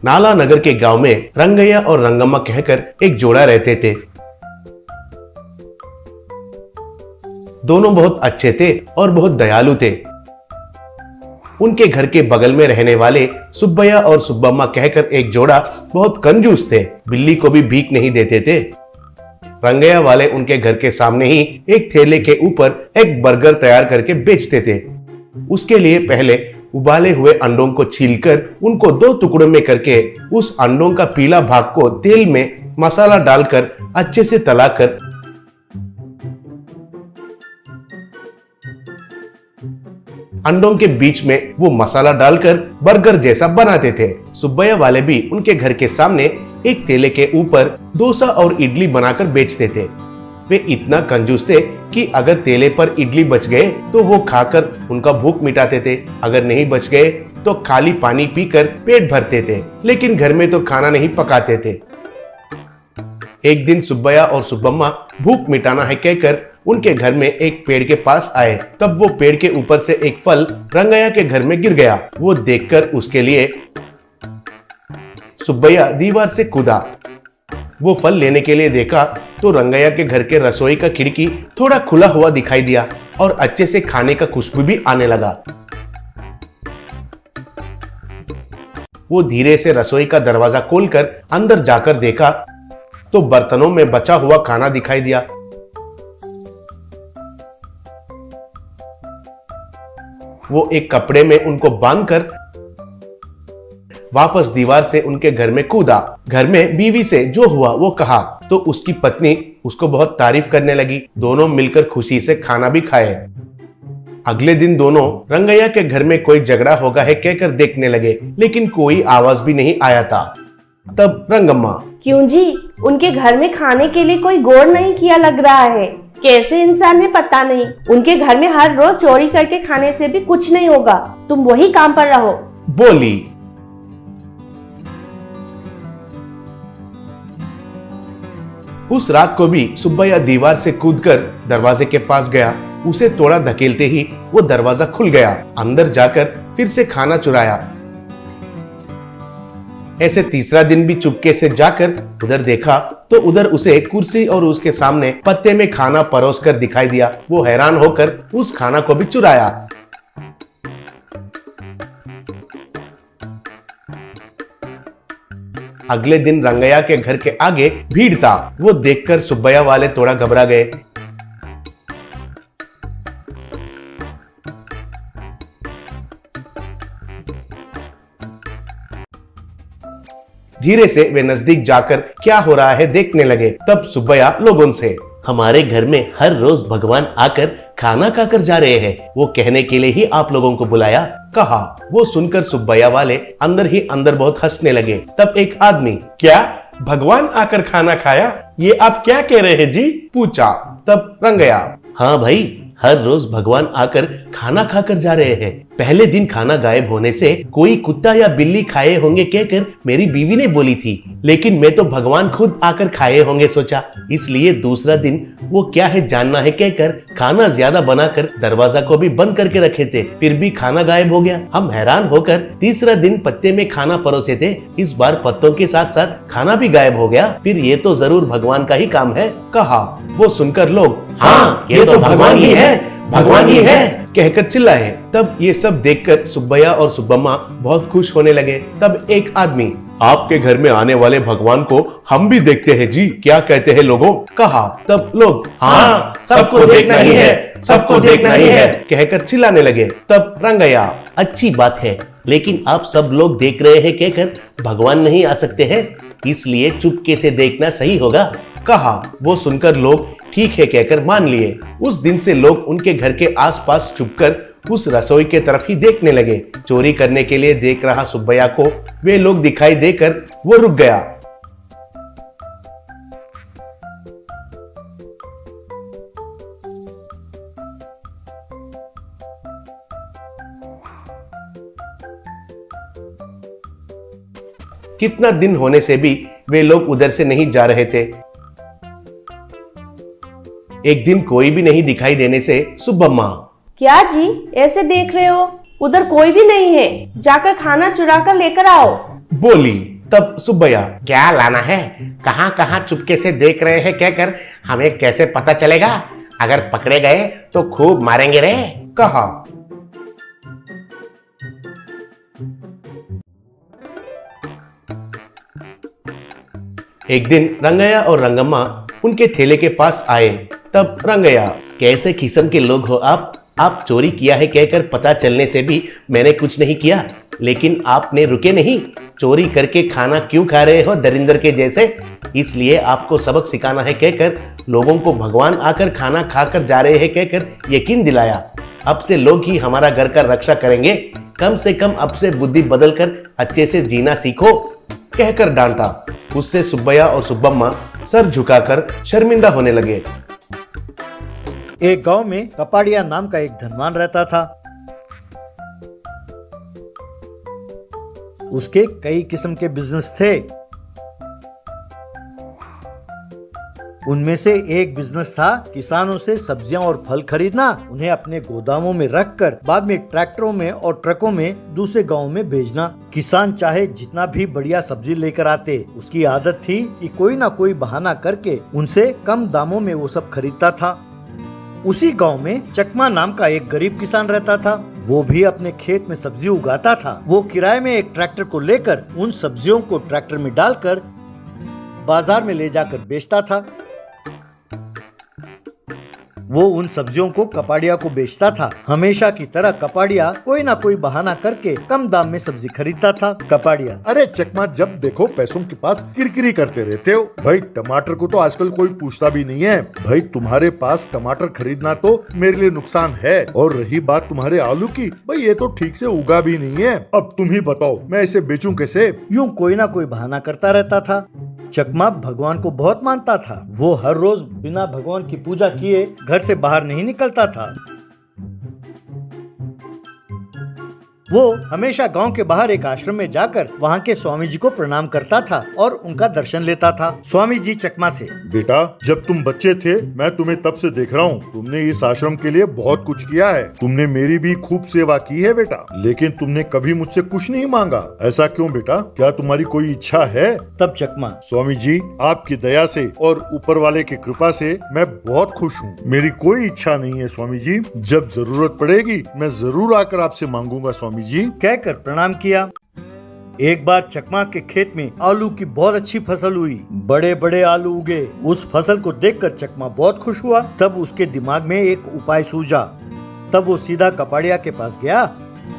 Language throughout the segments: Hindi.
नाला नगर के गांव में रंगैया और रंगम्मा कहकर एक जोड़ा रहते थे। दोनों बहुत अच्छे थे और बहुत दयालु थे। उनके घर के बगल में रहने वाले सुब्बैया और सुब्बम्मा कहकर एक जोड़ा बहुत कंजूस थे, बिल्ली को भी भीख नहीं देते थे। रंगैया वाले उनके घर के सामने ही एक ठेले के ऊपर एक बर्गर तैयार करके बेचते थे। उसके लिए पहले उबाले हुए अंडों को छीलकर उनको 2 टुकड़ों में करके उस अंडों का पीला भाग को तेल में मसाला डालकर अच्छे से तलाकर अंडों के बीच में वो मसाला डालकर बर्गर जैसा बनाते थे। सुब्बैया वाले भी उनके घर के सामने एक ठेले के ऊपर डोसा और इडली बनाकर बेचते थे। वे इतना कंजूस थे कि अगर ठेले पर इडली बच गए तो वो खाकर उनका भूख मिटाते थे, अगर नहीं बच गए तो खाली पानी पीकर पेट भरते थे, लेकिन घर में तो खाना नहीं पकाते थे। एक दिन सुब्बैया और सुब्बम्मा भूख मिटाना है कहकर उनके घर में एक पेड़ के पास आए। तब वो पेड़ के ऊपर से एक फल रंगैया के घर में गिर गया। वो देखकर उसके लिए सुब्बैया दीवार से कूदा। वो फल लेने के लिए देखा तो रंगैया के घर के रसोई का खिड़की थोड़ा खुला हुआ दिखाई दिया और अच्छे से खाने का खुशबू भी आने लगा। वो धीरे से रसोई का दरवाजा खोलकर अंदर जाकर देखा तो बर्तनों में बचा हुआ खाना दिखाई दिया। वो एक कपड़े में उनको बांधकर वापस दीवार से उनके घर में कूदा। घर में बीवी से जो हुआ वो कहा तो उसकी पत्नी उसको बहुत तारीफ करने लगी। दोनों मिलकर खुशी से खाना भी खाए। अगले दिन दोनों रंगैया के घर में कोई झगड़ा होगा है कहकर देखने लगे, लेकिन कोई आवाज भी नहीं आया था। तब रंगम्मा, क्यों जी, उनके घर में खाने के लिए कोई गौर नहीं किया लग रहा है। कैसे इंसान है पता नहीं। उनके घर में हर रोज चोरी करके खाने से भी कुछ नहीं होगा। तुम वही काम पर रहो, बोली। उस रात को भी सुब्बैया दीवार से कूदकर दरवाजे के पास गया। उसे थोड़ा धकेलते ही वो दरवाजा खुल गया। अंदर जाकर फिर से खाना चुराया। ऐसे तीसरा दिन भी चुपके से जाकर उधर देखा तो उधर उसे कुर्सी और उसके सामने पत्ते में खाना परोसकर दिखाई दिया। वो हैरान होकर उस खाना को भी चुराया। अगले दिन रंगैया के घर के आगे भीड़ था। वो देखकर सुब्बैया वाले थोड़ा घबरा गए। धीरे से वे नजदीक जाकर क्या हो रहा है देखने लगे। तब सुब्बैया लोगों से, हमारे घर में हर रोज भगवान आकर खाना खाकर जा रहे हैं, वो कहने के लिए ही आप लोगों को बुलाया, कहा। वो सुनकर सुब्बैया वाले अंदर ही अंदर बहुत हंसने लगे। तब एक आदमी, क्या भगवान आकर खाना खाया, ये आप क्या कह रहे हैं जी, पूछा। तब रंगैया, हाँ भाई, हर रोज भगवान आकर खाना खाकर जा रहे हैं। पहले दिन खाना गायब होने से कोई कुत्ता या बिल्ली खाए होंगे कहकर मेरी बीवी ने बोली थी, लेकिन मैं तो भगवान खुद आकर खाए होंगे सोचा, इसलिए दूसरा दिन वो क्या है जानना है कहकर खाना ज्यादा बनाकर दरवाजा को भी बंद करके रखे थे, फिर भी खाना गायब हो गया। हम हैरान होकर तीसरा दिन पत्ते में खाना परोसे थे, इस बार पत्तों के साथ साथ खाना भी गायब हो गया, फिर ये तो जरूर भगवान का ही काम है, कहा। वो सुनकर लोग, हाँ ये तो भगवान ही है, भगवान ही है कहकर चिल्लाए। तब ये सब देखकर सुब्बैया और सुब्बम्मा बहुत खुश होने लगे। तब एक आदमी, आपके घर में आने वाले भगवान को हम भी देखते हैं जी, क्या कहते हैं लोगों, कहा। तब लोग, हाँ सबको देखना ही है, सबको देखना ही है कहकर चिल्लाने लगे। तब रंगैया, अच्छी बात है, लेकिन आप सब लोग देख रहे हैं कहकर भगवान नहीं आ सकते हैं, इसलिए चुपके से देखना सही होगा, कहा। वो सुनकर लोग ठीक है कहकर मान लिए। उस दिन से लोग उनके घर के आसपास छुपकर उस रसोई के तरफ ही देखने लगे। चोरी करने के लिए देख रहा सुब्बैया को वे लोग दिखाई देकर वो रुक गया। कितना दिन होने से भी वे लोग उधर से नहीं जा रहे थे। एक दिन कोई भी नहीं दिखाई देने से सुब्बम्मा, क्या जी ऐसे देख रहे हो, उधर कोई भी नहीं है, जाकर खाना चुरा कर लेकर आओ। बोली। तब सुब्बैया, क्या लाना है, कहां कहां चुपके से देख रहे हैं कहकर हमें कैसे पता चलेगा, अगर पकड़े गए तो खूब मारेंगे रे, कहा। एक दिन रंगैया और रंगम्मा उनके ठेले के पास आए। तब रंगैया, कैसे किस्म के लोग हो आप चोरी किया है कहकर पता चलने से भी मैंने कुछ नहीं किया, लेकिन आपने रुके नहीं, चोरी करके खाना क्यों खा रहे हो दरिंदर के जैसे, इसलिए आपको सबक सिखाना है कहकर लोगों को भगवान आकर खाना खाकर जा रहे हैं कहकर यकीन दिलाया। अब से लोग ही हमारा घर का रक्षा करेंगे, कम से कम अब से बुद्धि बदल कर अच्छे से जीना सीखो, कहकर डांटा। उससे सुब्बैया और सुब्बम्मा सर झुकाकर शर्मिंदा होने लगे। एक गांव में कपाड़िया नाम का एक धनवान रहता था। उसके कई किस्म के बिजनेस थे। उनमें से एक बिजनेस था किसानों से सब्जियां और फल खरीदना, उन्हें अपने गोदामों में रखकर बाद में ट्रैक्टरों में और ट्रकों में दूसरे गांवों में भेजना। किसान चाहे जितना भी बढ़िया सब्जी लेकर आते, उसकी आदत थी कि कोई ना कोई बहाना करके उनसे कम दामों में वो सब खरीदता था। उसी गांव में चकमा नाम का एक गरीब किसान रहता था। वो भी अपने खेत में सब्जी उगाता था। वो किराए में एक ट्रैक्टर को लेकर उन सब्जियों को ट्रैक्टर में डालकर बाजार में ले जाकर बेचता था। वो उन सब्जियों को कपाड़िया को बेचता था। हमेशा की तरह कपाड़िया कोई ना कोई बहाना करके कम दाम में सब्जी खरीदता था। कपाड़िया, अरे चकमा, जब देखो पैसों के पास किरकिरी करते रहते हो। भाई टमाटर को तो आजकल कोई पूछता भी नहीं है। भाई तुम्हारे पास टमाटर खरीदना तो मेरे लिए नुकसान है, और रही बात तुम्हारे आलू की, भाई ये तो ठीक से उगा भी नहीं है। अब तुम ही बताओ मैं इसे बेचूं कैसे। यूं कोई ना कोई बहाना करता रहता था। चकमा भगवान को बहुत मानता था। वो हर रोज बिना भगवान की पूजा किए घर से बाहर नहीं निकलता था। वो हमेशा गांव के बाहर एक आश्रम में जाकर वहाँ के स्वामी जी को प्रणाम करता था और उनका दर्शन लेता था। स्वामी जी चकमा से, बेटा, जब तुम बच्चे थे मैं तुम्हें तब से देख रहा हूँ, तुमने इस आश्रम के लिए बहुत कुछ किया है। तुमने मेरी भी खूब सेवा की है बेटा, लेकिन तुमने कभी मुझसे कुछ नहीं मांगा। ऐसा क्यों बेटा, क्या तुम्हारी कोई इच्छा है? तब चकमा, स्वामी जी, आपकी दया से और ऊपर वाले की कृपा से मैं बहुत खुश हूँ। मेरी कोई इच्छा नहीं है स्वामी जी। जब जरूरत पड़ेगी मैं जरूर आकर आपसे मांगूंगा स्वामी जी, कहकर प्रणाम किया। एक बार चकमा के खेत में आलू की बहुत अच्छी फसल हुई। बड़े बड़े आलू उगे। उस फसल को देखकर चकमा बहुत खुश हुआ। तब उसके दिमाग में एक उपाय सूझा। तब वो सीधा कपाड़िया के पास गया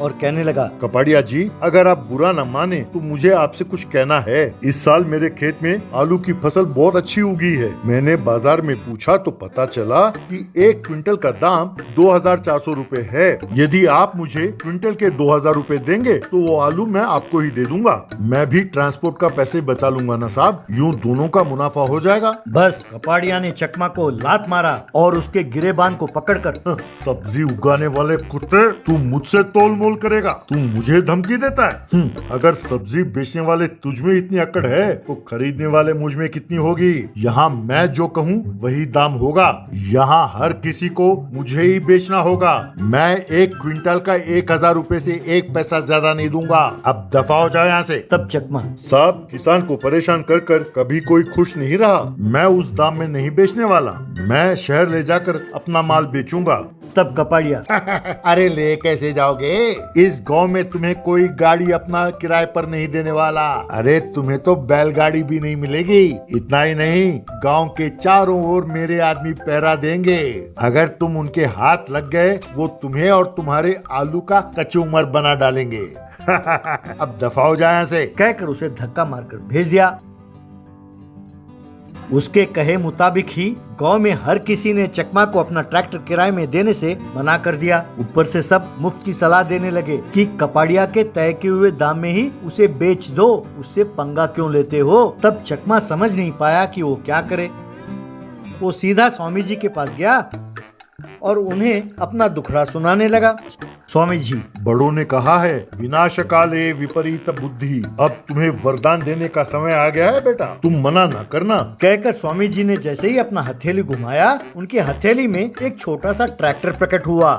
और कहने लगा, कपाड़िया जी, अगर आप बुरा न माने तो मुझे आपसे कुछ कहना है। इस साल मेरे खेत में आलू की फसल बहुत अच्छी उगी है। मैंने बाजार में पूछा तो पता चला कि 1 क्विंटल का दाम 2400 रुपए है। यदि आप मुझे क्विंटल के 2000 रुपए देंगे तो वो आलू मैं आपको ही दे दूंगा। मैं भी ट्रांसपोर्ट का पैसे बचा लूंगा ना साहब, यूँ दोनों का मुनाफा हो जाएगा। बस कपाड़िया ने चकमा को लात मारा और उसके गिरेबान को पकड़कर, सब्जी उगाने वाले कुत्ते, तू मुझसे तोल मोल करेगा, तू मुझे धमकी देता है। अगर सब्जी बेचने वाले तुझ में इतनी अकड़ है तो खरीदने वाले मुझ में कितनी होगी। यहाँ मैं जो कहूँ वही दाम होगा। यहाँ हर किसी को मुझे ही बेचना होगा। मैं 1 क्विंटल का 1000 रुपए से 1 पैसा ज्यादा नहीं दूंगा। अब दफा हो जाए यहाँ से। तब चकमा, साहब, किसान को परेशान कर कर कभी कोई खुश नहीं रहा। मैं उस दाम में नहीं बेचने वाला। मैं शहर ले जाकर अपना माल बेचूंगा। तब कपाड़िया, अरे ले कैसे जाओगे? इस गांव में तुम्हें कोई गाड़ी अपना किराए पर नहीं देने वाला। अरे तुम्हें तो बैलगाड़ी भी नहीं मिलेगी। इतना ही नहीं, गांव के चारों ओर मेरे आदमी पहरा देंगे। अगर तुम उनके हाथ लग गए, वो तुम्हें और तुम्हारे आलू का कचूमर बना डालेंगे। अब दफा हो जाए यहाँ से, कहकर उसे धक्का मारकर भेज दिया। उसके कहे मुताबिक ही गांव में हर किसी ने चकमा को अपना ट्रैक्टर किराए में देने से मना कर दिया। ऊपर से सब मुफ्त की सलाह देने लगे कि कपाड़िया के तय किए हुए दाम में ही उसे बेच दो, उससे पंगा क्यों लेते हो। तब चकमा समझ नहीं पाया कि वो क्या करे। वो सीधा स्वामी जी के पास गया और उन्हें अपना दुखड़ा सुनाने लगा। स्वामी जी, बड़ों ने कहा है, विनाश काले विपरीत बुद्धि। अब तुम्हें वरदान देने का समय आ गया है बेटा, तुम मना ना करना। कहकर स्वामी जी ने जैसे ही अपना हथेली घुमाया, उनकी हथेली में एक छोटा सा ट्रैक्टर प्रकट हुआ।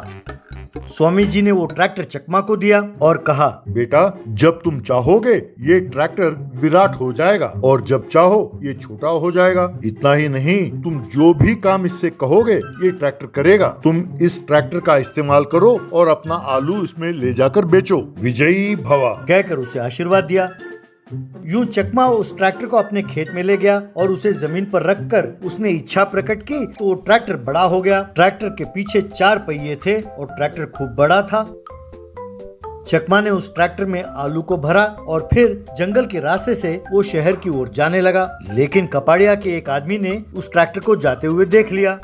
स्वामी जी ने वो ट्रैक्टर चकमा को दिया और कहा, बेटा जब तुम चाहोगे ये ट्रैक्टर विराट हो जाएगा और जब चाहो ये छोटा हो जाएगा। इतना ही नहीं, तुम जो भी काम इससे कहोगे ये ट्रैक्टर करेगा। तुम इस ट्रैक्टर का इस्तेमाल करो और अपना आलू इसमें ले जाकर बेचो। विजयी भवा कहकर उसे आशीर्वाद दिया। यूं चकमा उस ट्रैक्टर को अपने खेत में ले गया और उसे जमीन पर रखकर उसने इच्छा प्रकट की तो वो ट्रैक्टर बड़ा हो गया। ट्रैक्टर के पीछे 4 पहिए थे और ट्रैक्टर खूब बड़ा था। चकमा ने उस ट्रैक्टर में आलू को भरा और फिर जंगल के रास्ते से वो शहर की ओर जाने लगा। लेकिन कपाड़िया के एक आदमी ने उस ट्रैक्टर को जाते हुए देख लिया।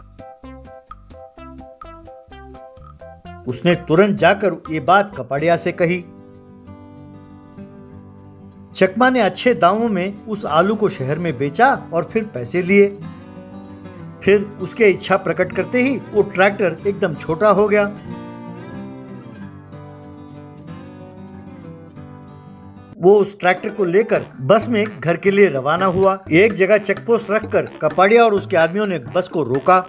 उसने तुरंत जाकर ये बात कपाड़िया से कही। चकमा ने अच्छे दामों में उस आलू को शहर में बेचा और फिर पैसे लिए। फिर उसके इच्छा प्रकट करते ही वो ट्रैक्टर एकदम छोटा हो गया। वो उस ट्रैक्टर को लेकर बस में घर के लिए रवाना हुआ। एक जगह चेकपोस्ट रखकर कपाड़िया और उसके आदमियों ने बस को रोका।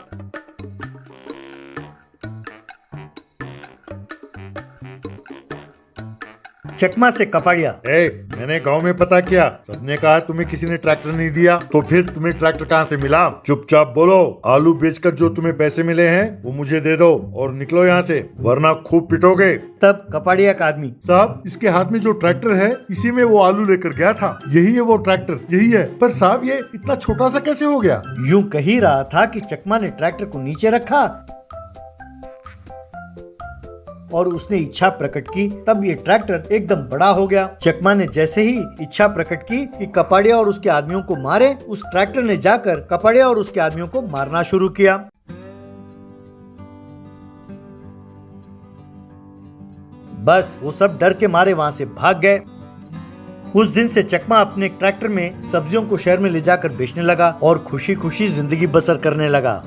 चकमा से कपाड़िया, मैंने गांव में पता किया, सबने कहा तुम्हें किसी ने ट्रैक्टर नहीं दिया, तो फिर तुम्हें ट्रैक्टर कहाँ से मिला? चुपचाप बोलो, आलू बेचकर जो तुम्हें पैसे मिले हैं वो मुझे दे दो और निकलो यहाँ से, वरना खूब पिटोगे। तब कपाड़िया का आदमी, साहब इसके हाथ में जो ट्रैक्टर है इसी में वो आलू लेकर गया था, यही है वो ट्रैक्टर, यही है। पर साहब ये इतना छोटा सा कैसे हो गया? यूं कह ही रहा था कि चकमा ने ट्रैक्टर को नीचे रखा और उसने इच्छा प्रकट की। तब ये ट्रैक्टर एकदम बड़ा हो गया। चकमा ने जैसे ही इच्छा प्रकट की कि कपाड़िया और उसके आदमियों को मारे, उस ट्रैक्टर ने जाकर कपाड़िया और उसके आदमियों को मारना शुरू किया। बस वो सब डर के मारे वहां से भाग गए। उस दिन से चकमा अपने ट्रैक्टर में सब्जियों को शहर में ले जाकर बेचने लगा और खुशी खुशी जिंदगी बसर करने लगा।